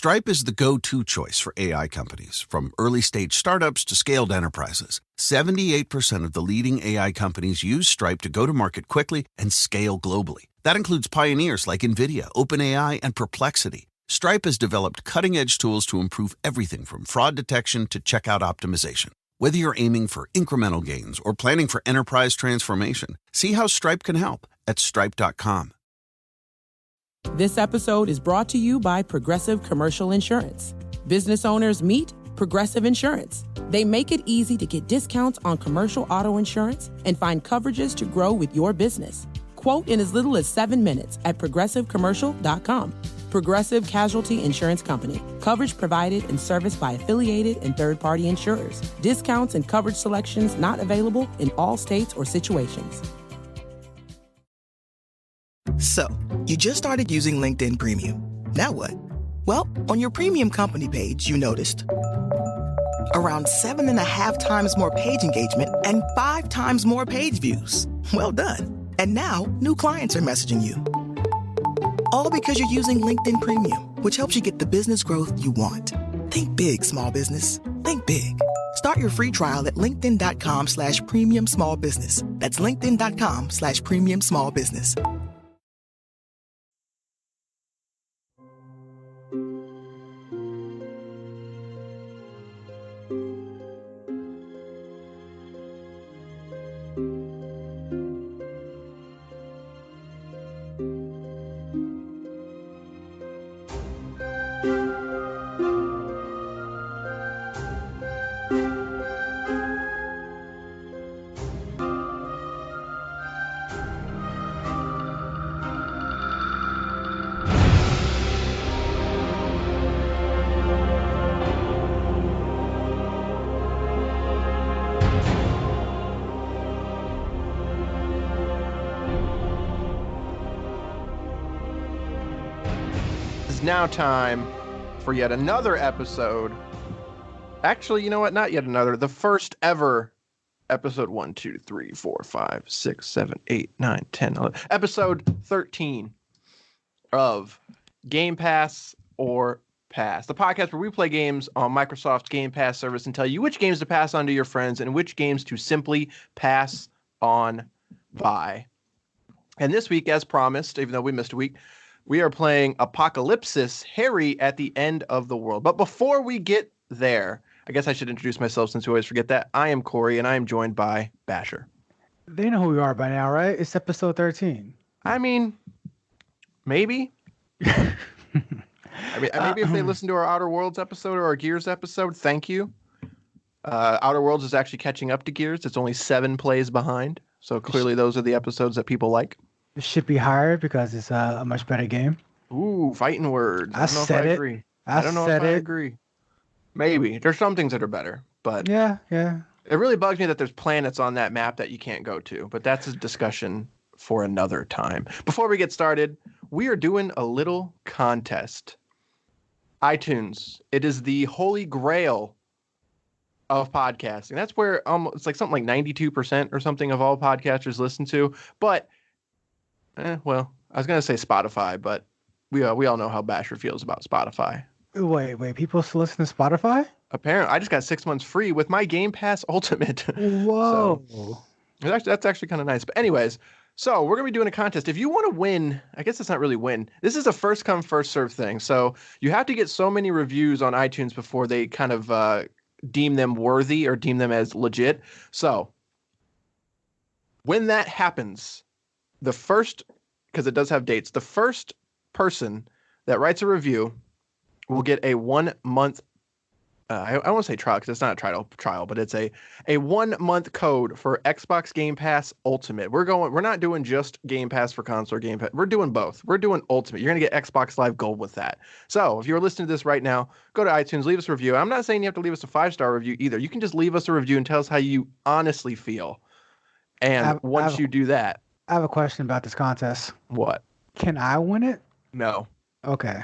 Stripe is the go-to choice for AI companies, from early-stage startups to scaled enterprises. 78% of the leading AI companies use Stripe to go to market quickly and scale globally. That includes pioneers like NVIDIA, OpenAI, and Perplexity. Stripe has developed cutting-edge tools to improve everything from fraud detection to checkout optimization. Whether you're aiming for incremental gains or planning for enterprise transformation, see how Stripe can help at stripe.com. This episode is brought to you by Progressive Commercial Insurance. Business owners meet Progressive Insurance. They make it easy to get discounts on commercial auto insurance and find coverages to grow with your business. Quote in as little as 7 minutes at progressivecommercial.com. Progressive Casualty Insurance Company. Coverage provided and serviced by affiliated and third-party insurers. Discounts and coverage selections not available in all states or situations. So, you just started using LinkedIn Premium. Now what? Well, on your premium company page, you noticed around 7.5 times more page engagement and 5 times more page views. Well done. And now, new clients are messaging you. All because you're using LinkedIn Premium, which helps you get the business growth you want. Think big, small business. Think big. Start your free trial at linkedin.com/premium small business. That's linkedin.com/premium small business. Now time for yet another episode. Actually, you know what? Not yet another. The first ever episode 1, 2, 3, 4, 5, 6, 7, 8, 9, 10, 11. Episode 13 of Game Pass or Pass, the podcast where we play games on Microsoft's Game Pass service and tell you which games to pass on to your friends and which games to simply pass on by. And this week, as promised, even though we missed a week, we are playing Apocalipsis, Harry at the End of the World. But before we get there, I guess I should introduce myself since we always forget that. I am Corey, and I am joined by Basher. They know who we are by now, right? It's episode 13. I mean, maybe. Maybe if they listen to our Outer Worlds episode or our Gears episode, thank you. Outer Worlds is actually catching up to Gears. It's only 7 plays behind. So clearly those are the episodes that people like. It should be higher because it's a much better game. Ooh, fighting words. I said it. Agree. I don't know if I agree. Maybe. There's some things that are better, but yeah. It really bugs me that there's planets on that map that you can't go to, but that's a discussion for another time. Before we get started, we are doing a little contest. iTunes. It is the holy grail of podcasting. That's where it's like something like 92% or something of all podcasters listen to, but well, I was going to say Spotify, but we all know how Basher feels about Spotify. Wait, people still listen to Spotify? Apparently, I just got 6 months free with my Game Pass Ultimate. Whoa. So, that's actually kind of nice. But anyways, so we're going to be doing a contest. If you want to win, I guess it's not really win. This is a first come, first serve thing. So you have to get so many reviews on iTunes before they kind of deem them worthy or deem them as legit. So when that happens, the first, because it does have dates, the first person that writes a review will get a 1 month, I won't say trial because it's not a trial, but it's a 1 month code for Xbox Game Pass Ultimate. We're not doing just Game Pass for console or Game Pass. We're doing both. We're doing Ultimate. You're going to get Xbox Live Gold with that. So if you're listening to this right now, go to iTunes, leave us a review. I'm not saying you have to leave us a 5-star review either. You can just leave us a review and tell us how you honestly feel. And once you do that, I have a question about this contest. What? Can I win it? No. Okay.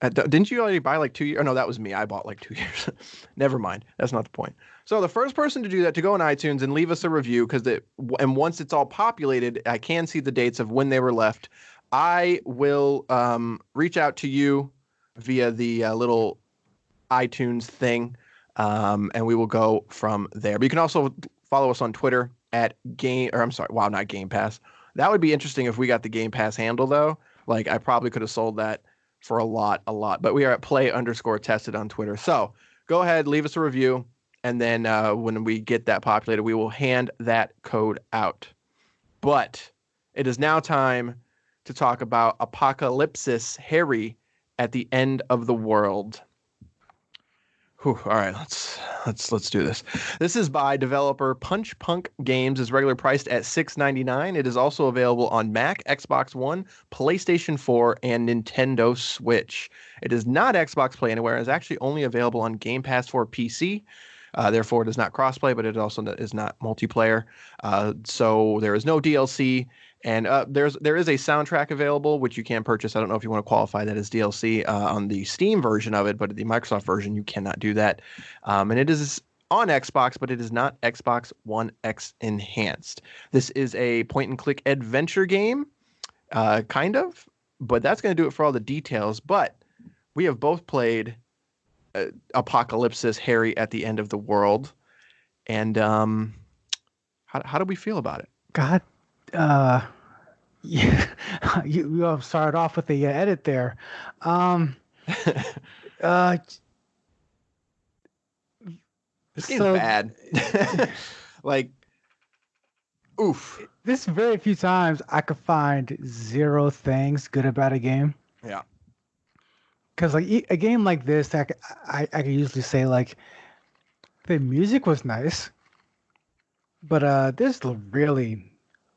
Didn't you already buy like 2 years? Oh, no, that was me. I bought like 2 years. Never mind. That's not the point. So the first person to do that, to go on iTunes and leave us a review, and once it's all populated, I can see the dates of when they were left. I will reach out to you via the little iTunes thing, and we will go from there. But you can also follow us on Twitter at not Game Pass. That would be interesting if we got the Game Pass handle, though. Like, I probably could have sold that for a lot. But we are at play_tested on Twitter. So go ahead, leave us a review, and then when we get that populated, we will hand that code out. But it is now time to talk about Apocalipsis, Harry at the End of the World. Whew, all right, let's do this. This is by developer Punch Punk Games. Is regularly priced at $6.99. It is also available on Mac, Xbox One, PlayStation 4, and Nintendo Switch. It is not Xbox Play Anywhere. It is actually only available on Game Pass for PC. Therefore, it is not crossplay, but it also is not multiplayer. So there is no DLC. And there is a soundtrack available, which you can purchase. I don't know if you want to qualify that as DLC on the Steam version of it, but the Microsoft version, you cannot do that. And it is on Xbox, but it is not Xbox One X enhanced. This is a point-and-click adventure game, kind of, but that's going to do it for all the details. But we have both played Apocalipsis, Harry at the End of the World. And how do we feel about it? God. Yeah, you started off with the edit there. This game's bad. Like, oof. There's very few times I could find 0 things good about a game. Yeah. Because like a game like this, I could usually say like the music was nice, but there's really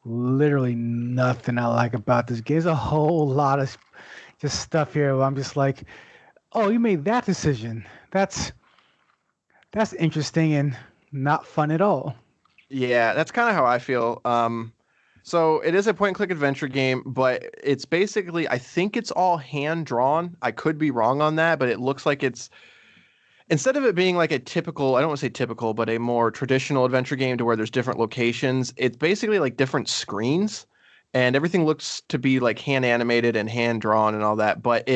literally nothing I like about this game. There's a whole lot of just stuff here where I'm just like, oh, you made that decision. That's interesting and not fun at all. Yeah, that's kind of how I feel. So it is a point-and-click adventure game, but it's basically, I think it's all hand-drawn. I could be wrong on that, but it looks like it's, instead of it being like a typical, I don't want to say typical, but a more traditional adventure game to where there's different locations, it's basically like different screens, and everything looks to be like hand animated and hand drawn and all that. But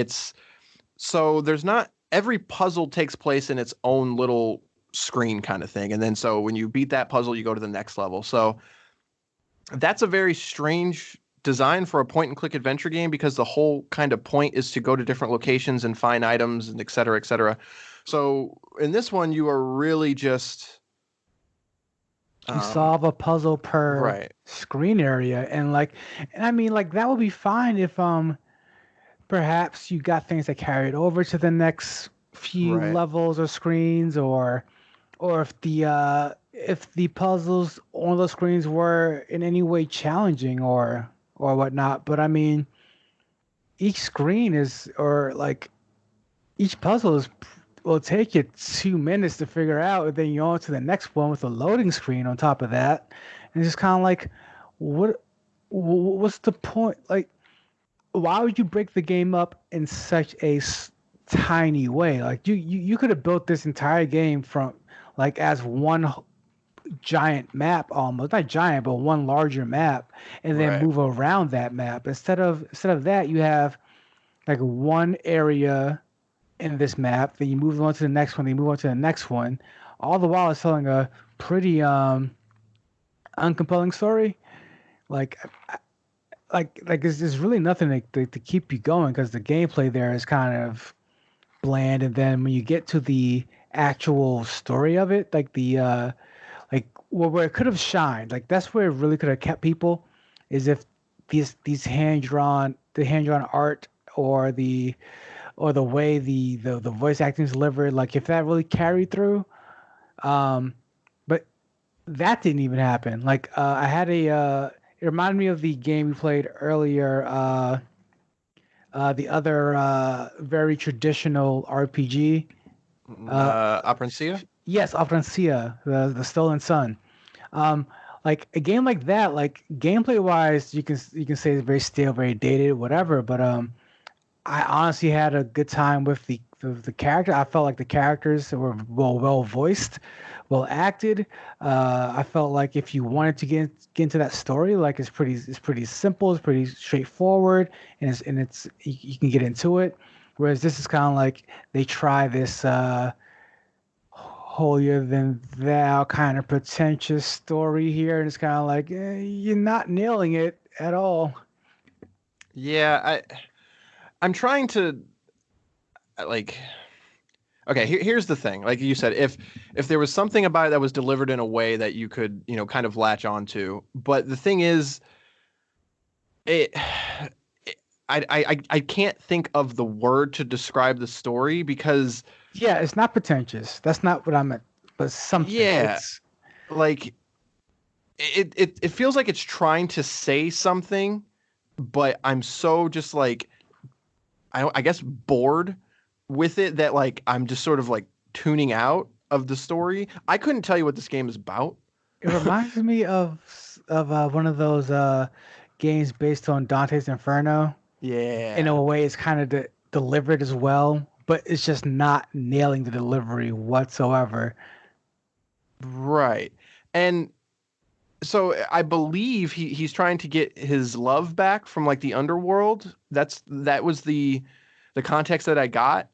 so there's not, every puzzle takes place in its own little screen kind of thing. And then so when you beat that puzzle, you go to the next level. So that's a very strange design for a point and click adventure game, because the whole kind of point is to go to different locations and find items and et cetera, et cetera. So in this one, you are really just you solve a puzzle per screen area, and I mean, like, that would be fine if perhaps you got things that carried over to the next few levels or screens, or if the puzzles on those screens were in any way challenging or whatnot. But I mean, each screen each puzzle will take you 2 minutes to figure out, and then you're on to the next one with a loading screen on top of that. And it's just kind of like, what's the point? Like, why would you break the game up in such a tiny way? Like, you could have built this entire game from as one giant map, almost not giant, but one larger map, and then move around that map. Instead of that, you have like one area in this map, then you move on to the next one, then you move on to the next one. All the while it's telling a pretty uncompelling story. Like there's really nothing to keep you going, because the gameplay there is kind of bland. And then when you get to the actual story of it, where it could have shined, that's where it really could have kept people, is if these hand-drawn art or the way the voice acting is delivered, if that really carried through. But that didn't even happen. I had it reminded me of the game we played earlier, the other very traditional RPG. Apocalipsis? Yes, Apocalipsis, the Stolen Sun. A game like that, gameplay wise, you can say it's very stale, very dated, whatever. But I honestly had a good time with the character. I felt like the characters were well voiced, well acted. I felt like if you wanted to get into that story, like it's pretty simple, it's pretty straightforward, and it's you can get into it. Whereas this is kind of like they try this holier than thou kind of pretentious story here, and it's kind of like you're not nailing it at all. Yeah, I'm trying to like. Okay, here's the thing. Like you said, if there was something about it that was delivered in a way that you could, kind of latch onto, but the thing is, it, I can't think of the word to describe the story because Yeah, it's not pretentious. That's not what I meant. But something. yeah, It's like it feels like it's trying to say something, but I'm so just like I guess bored with it that like I'm just sort of like tuning out of the story. I couldn't tell you what this game is about. it reminds me of one of those games based on Dante's Inferno. In Yeah. a way, it's kind of delivered as well, but it's just not nailing the delivery whatsoever. Right. And so I believe he's trying to get his love back from like the underworld. That was the context that I got.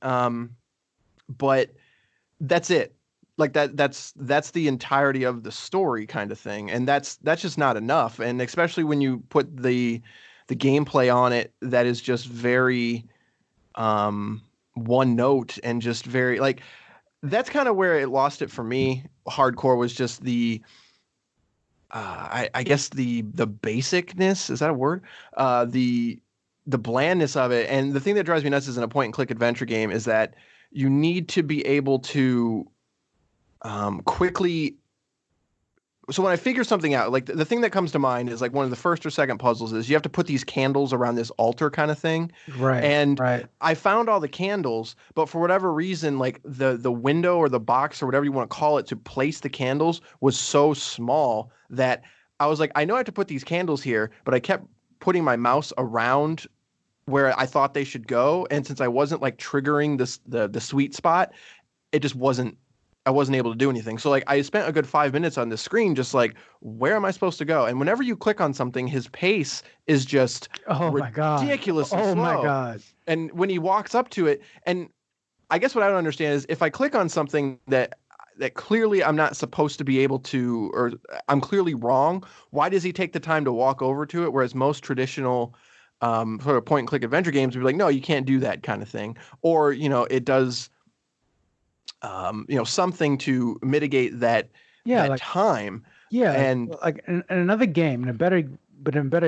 But that's it. Like that's the entirety of the story kind of thing. And that's just not enough. And especially when you put the gameplay on it that is just very one note and just very like that's kind of where it lost it for me. Hardcore was just the I guess the basicness, is that a word? The blandness of it. And the thing that drives me nuts is in a point and click adventure game is that you need to be able to quickly. So when I figure something out, like the thing that comes to mind is like one of the first or second puzzles is you have to put these candles around this altar kind of thing. Right. And right. I found all the candles, but for whatever reason, like the window or the box or whatever you want to call it to place the candles was so small that I was like, I know I have to put these candles here, but I kept putting my mouse around where I thought they should go. And since I wasn't like triggering the sweet spot, it just wasn't. I wasn't able to do anything. So like I spent a good 5 minutes on the screen just like, where am I supposed to go? And whenever you click on something, his pace is just Oh my god. ridiculously Oh slow. my god. And when he walks up to it, and I guess what I don't understand is if I click on something that clearly I'm not supposed to be able to, or I'm clearly wrong, why does he take the time to walk over to it? Whereas most traditional sort of point and click adventure games would be like, no, you can't do that kind of thing. Or, it does something to mitigate that like time. yeah, And like in another game, in a better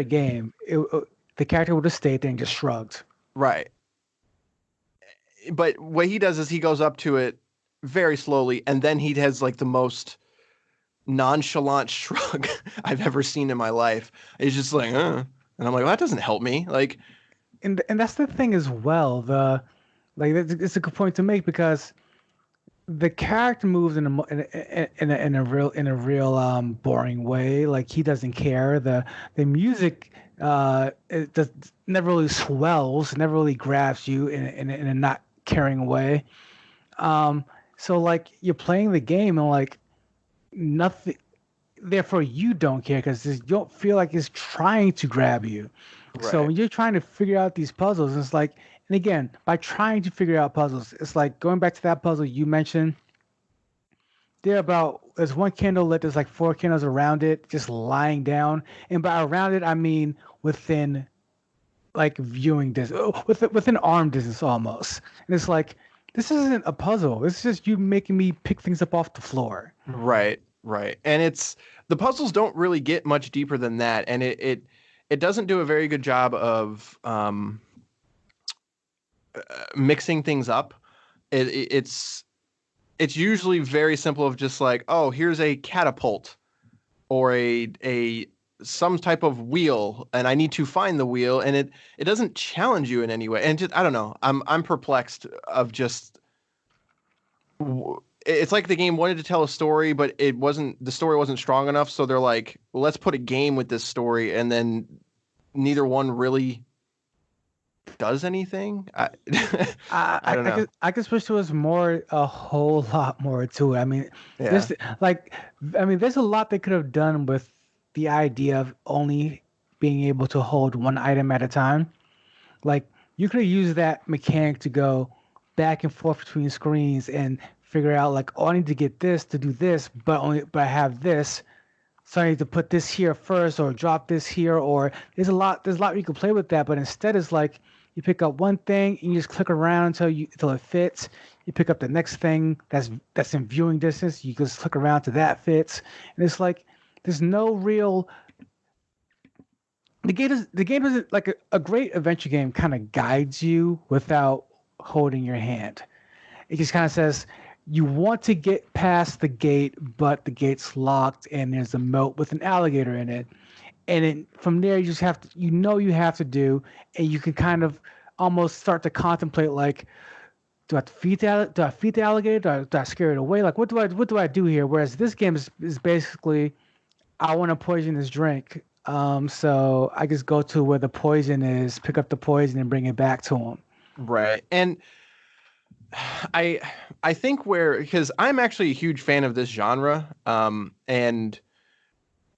game, the character would have stayed there and just shrugged. right. But what he does is he goes up to it very slowly, and then he has like the most nonchalant shrug I've ever seen in my life. He's just like, and I'm like, well, that doesn't help me. Like, And that's the thing as well. It's a good point to make because the character moves in a real boring way. Like he doesn't care. The music it does never really swells, never really grabs you in a not caring way. So like you're playing the game and like nothing. Therefore, you don't care because you don't feel like it's trying to grab you. So when you're trying to figure out these puzzles, it's like, and again, by trying to figure out puzzles, it's like going back to that puzzle you mentioned. There's one candle lit, there's like 4 candles around it, just lying down. And by around it, I mean within like viewing distance, within arm distance almost. And it's like, this isn't a puzzle. This is just you making me pick things up off the floor. Right. And the puzzles don't really get much deeper than that. And it doesn't do a very good job of mixing things up. It's usually very simple of just like, oh, here's a catapult or a some type of wheel, and I need to find the wheel, and it doesn't challenge you in any way. And just I don't know, I'm perplexed of just. It's like the game wanted to tell a story, but the story wasn't strong enough. So they're like, well, let's put a game with this story, and then neither one really does anything. I don't I know. I could switch to a whole lot more to it. I mean, Yeah. there's like, I mean, there's a lot they could have done with the idea of only being able to hold one item at a time. Like, you could have used that mechanic to go back and forth between screens and figure out like, oh, I need to get this to do this, but I have this, so I need to put this here first or drop this here, or there's a lot you can play with that, but instead it's like you pick up one thing and you just click around until it fits. You pick up the next thing that's in viewing distance, you just click around till that fits. And it's like there's no real the game is like a great adventure game kind of guides you without holding your hand. It just kind of says you want to get past the gate, but the gate's locked and there's a moat with an alligator in it. And then from there, you just have to, you have to do, and you can kind of almost start to contemplate like, do I feed do I feed the alligator? Do I scare it away? Like, what do I do here? Whereas this game is basically, I want to poison this drink. So I just go to where the poison is, pick up the poison, and bring it back to him. Right. And I I think because I'm actually a huge fan of this genre, and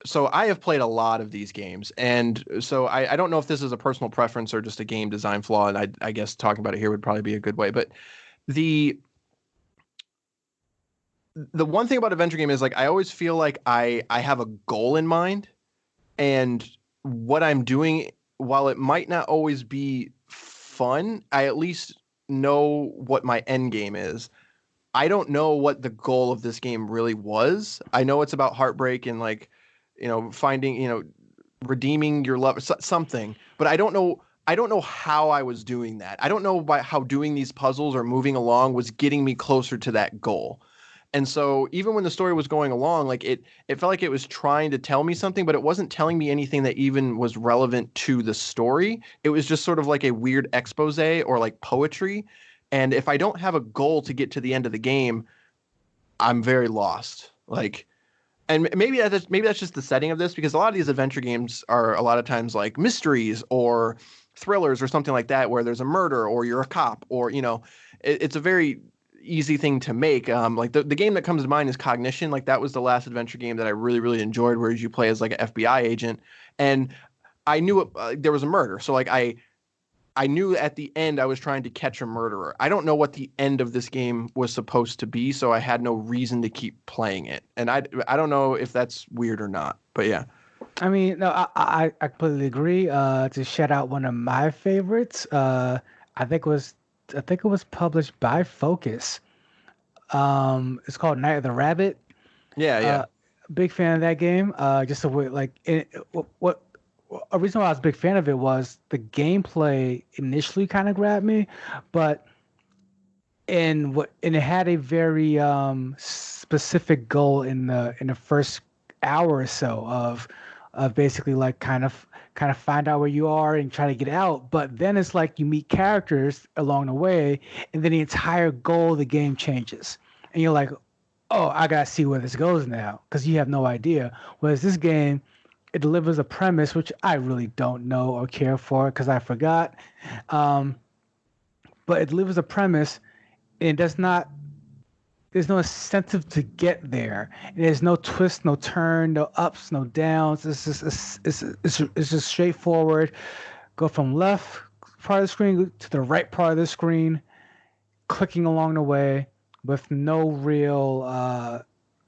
so I have played a lot of these games, and so I don't know if this is a personal preference or just a game design flaw, and I guess talking about it here would probably be a good way. But the the one thing about adventure game is like I always feel like I have a goal in mind, and what I'm doing, while it might not always be fun, I at least know what my end game is. I don't know what the goal of this game really was. I know it's about heartbreak and like, finding, redeeming your love, something, but I don't know. I don't know how I was doing that. I don't know how doing these puzzles or moving along was getting me closer to that goal. And so even when the story was going along, like it felt like it was trying to tell me something, but it wasn't telling me anything that even was relevant to the story. It was just sort of like a weird expose or like poetry. And if I don't have a goal to get to the end of the game, I'm very lost. Like, and maybe that's just the setting of this, because a lot of these adventure games are a lot of times like mysteries or thrillers or something like that, where there's a murder or you're a cop or, it's a very easy thing to make. Like the game that comes to mind is Cognition. Like that was the last adventure game that I really, really enjoyed, whereas you play as like an FBI agent. And I knew there was a murder. So like I knew at the end I was trying to catch a murderer. I don't know what the end of this game was supposed to be, so I had no reason to keep playing it. And I don't know if that's weird or not, but yeah. I mean, no, I completely agree. To shout out one of my favorites, I think it was published by Focus. It's called Night of the Rabbit. Yeah. Big fan of that game. Just the way, like, what a reason why I was a big fan of it was the gameplay initially kind of grabbed me, but and it had a very specific goal in the first hour or so of basically like kind of find out where you are and try to get out. But then it's like you meet characters along the way, and then the entire goal of the game changes, and you're like, oh, I gotta see where this goes now, because you have no idea. Whereas this game, it delivers a premise which I really don't know or care for because I forgot. But it delivers a premise, and there's no incentive to get there. And there's no twist, no turn, no ups, no downs. It's just straightforward. Go from left part of the screen to the right part of the screen, clicking along the way with no real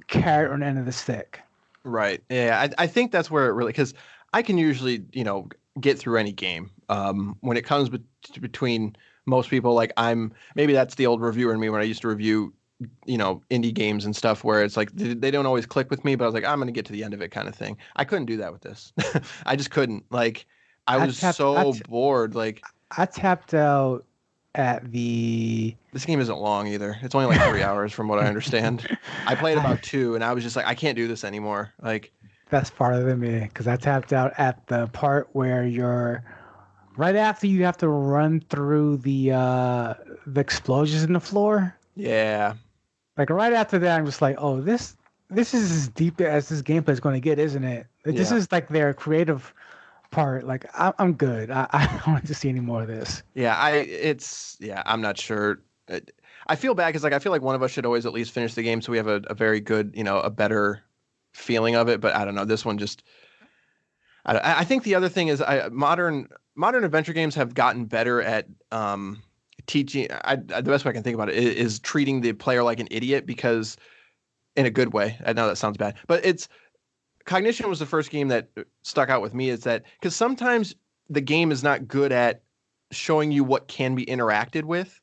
carrot on the end of the stick. Right. Yeah, I think that's where it really, because I can usually, get through any game. When it comes between most people, like maybe that's the old reviewer in me when I used to review, indie games and stuff, where it's like they don't always click with me, but I was like, I'm going to get to the end of it kind of thing. I couldn't do that with this. I just couldn't. Like, I was so bored. Like, I tapped out at the... This game isn't long either. It's only like 3 hours from what I understand. I played about 2 and I was just like, I can't do this anymore. Like, that's farther than me, because I tapped out at the part where you're right after you have to run through the explosions in the floor. Yeah. Like right after that, I'm just like, oh, this is as deep as this gameplay is going to get, isn't it? This is like their creative part, like I'm good. I don't want to see any more of this. Yeah, I'm not sure. I feel bad because like I feel like one of us should always at least finish the game so we have a very good, a better feeling of it. But I don't know. This one just I think the other thing is modern adventure games have gotten better at teaching. The best way I can think about it is treating the player like an idiot, because in a good way. I know that sounds bad, but Cognition was the first game that stuck out with me, is that because sometimes the game is not good at showing you what can be interacted with,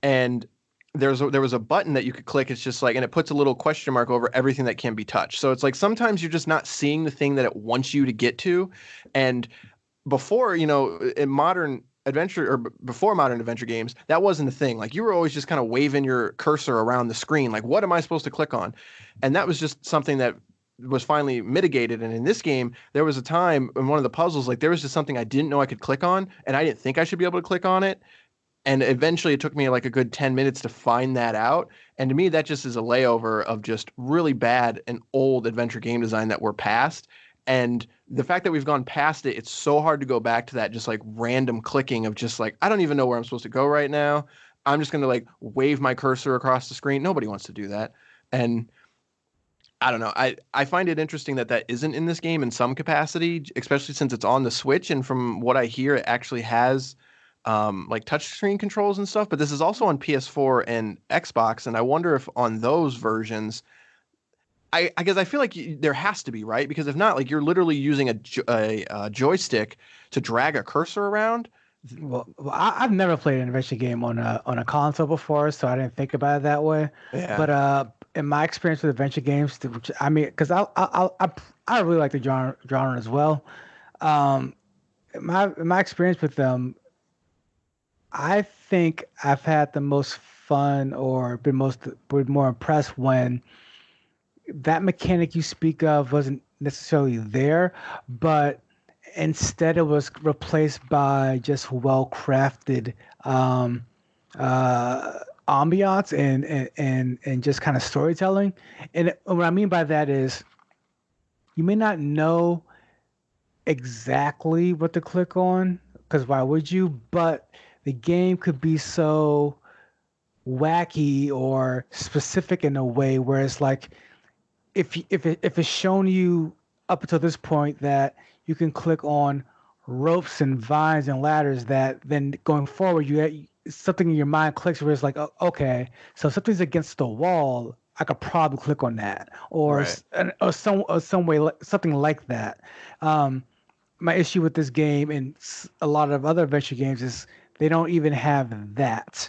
and there was a button that you could click. It's just like, and it puts a little question mark over everything that can be touched. So it's like sometimes you're just not seeing the thing that it wants you to get to. And before, in modern adventure, or before modern adventure games, that wasn't a thing. Like you were always just kind of waving your cursor around the screen. Like, what am I supposed to click on? And that was just something that was finally mitigated. And in this game, there was a time in one of the puzzles, like there was just something I didn't know I could click on, and I didn't think I should be able to click on it. And eventually it took me like a good 10 minutes to find that out. And to me, that just is a layover of just really bad and old adventure game design that we're past. And the fact that we've gone past it, it's so hard to go back to that just like random clicking of just like, I don't even know where I'm supposed to go right now. I'm just going to like wave my cursor across the screen. Nobody wants to do that. And I don't know. I find it interesting that isn't in this game in some capacity, especially since it's on the Switch. And from what I hear, it actually has like touchscreen controls and stuff. But this is also on PS4 and Xbox. And I wonder if on those versions, I guess I feel like there has to be, right? Because if not, like you're literally using a joystick to drag a cursor around. Well, I've never played an adventure game on a console before, so I didn't think about it that way. Yeah. But in my experience with adventure games, which I mean, because I really like the genre as well. In my experience with them, I think I've had the most fun or been more impressed when that mechanic you speak of wasn't necessarily there, but instead it was replaced by just well-crafted ambiance and just kind of storytelling. And what I mean by that is you may not know exactly what to click on, because why would you? But the game could be so wacky or specific in a way where it's like, if it's shown you up until this point that you can click on ropes and vines and ladders, that then going forward something in your mind clicks where it's like, oh, okay, so if something's against the wall, I could probably click on that, or some way, something like that. My issue with this game and a lot of other adventure games is they don't even have that.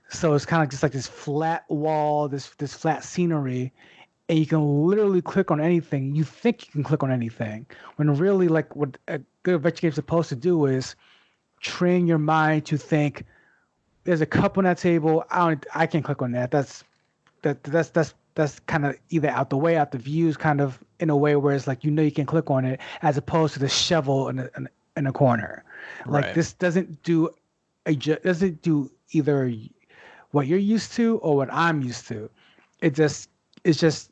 So it's kind of just like this flat wall, this flat scenery, and you can literally click on anything. You think you can click on anything, when really, like, what a good adventure game is supposed to do is train your mind to think, there's a cup on that table. I can't click on that. That's kind of either out the way, out the views, kind of in a way where it's like, you can click on it, as opposed to the shovel in a corner. Like, right. This doesn't do either what you're used to or what I'm used to. It's just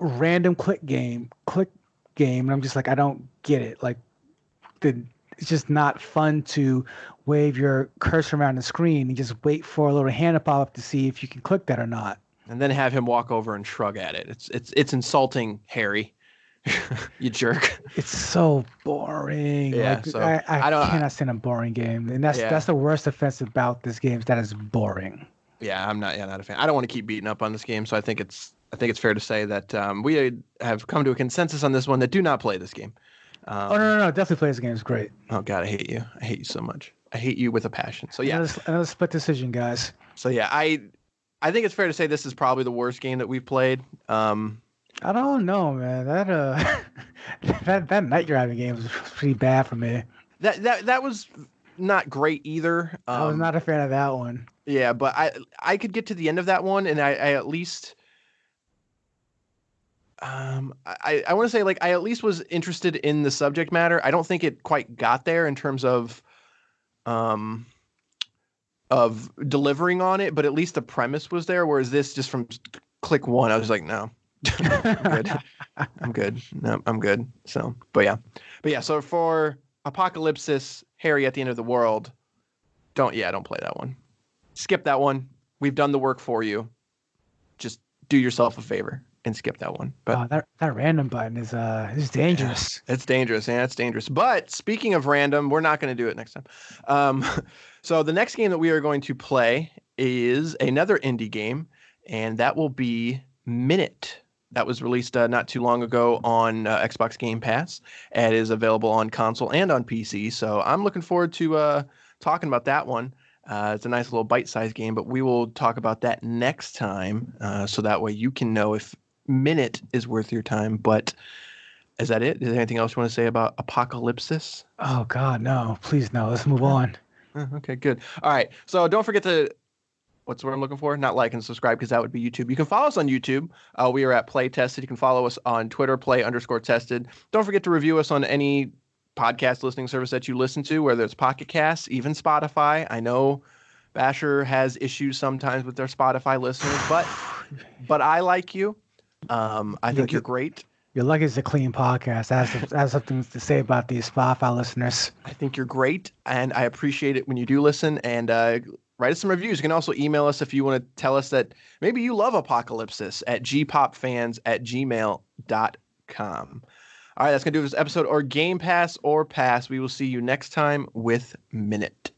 random click game, and I'm just like, I don't get it. Like, it's just not fun to wave your cursor around the screen and just wait for a little hand to pop up to see if you can click that or not. And then have him walk over and shrug at it. It's insulting, Harry. You jerk. It's so boring. Yeah, like, so I cannot stand a boring game, and that's the worst offense about this game, is that it's boring. Yeah, I'm not a fan. I don't want to keep beating up on this game, so I think it's fair to say that we have come to a consensus on this one that do not play this game. No, definitely play this game. It's great. Oh God, I hate you. I hate you so much. I hate you with a passion. So yeah, another split decision, guys. So yeah, I think it's fair to say this is probably the worst game that we've played. I don't know, man. That Night Driving game was pretty bad for me. That was not great either. I was not a fan of that one. Yeah, but I could get to the end of that one, and I at least I want to say, like, I at least was interested in the subject matter. I don't think it quite got there in terms of delivering on it, but at least the premise was there. Whereas this, just from click one, I was like, no, I'm good. I'm good. No, I'm good. So, but yeah. So for Apocalipsis, Harry at the End of the World. Don't play that one. Skip that one. We've done the work for you. Just do yourself a favor and skip that one. But that random button is dangerous. It's dangerous. Yeah, it's dangerous. But speaking of random, we're not going to do it next time. So the next game that we are going to play is another indie game, and that will be Minute. That was released not too long ago on Xbox Game Pass. It is available on console and on PC. So I'm looking forward to talking about that one. It's a nice little bite-sized game, but we will talk about that next time. So that way you can know if Minute is worth your time. But is that it? Is there anything else you want to say about Apocalipsis? Oh, God, no. Please, no. Let's move on. Okay, good. All right. So don't forget to, what's the word I'm looking for? Not like and subscribe, because that would be YouTube. You can follow us on YouTube. We are at Play Tested. You can follow us on Twitter, Play_Tested. Don't forget to review us on any podcast listening service that you listen to, whether it's Pocket Casts, even Spotify. I know Basher has issues sometimes with their Spotify listeners, but I like you. I think you're great. You're lucky it's a clean podcast. I have something to say about these Spotify listeners. I think you're great, and I appreciate it when you do listen. And write us some reviews. You can also email us if you want to tell us that maybe you love Apocalipsis at gpopfans@gmail.com. All right, that's going to do this episode, or Game Pass or Pass. We will see you next time with Minute.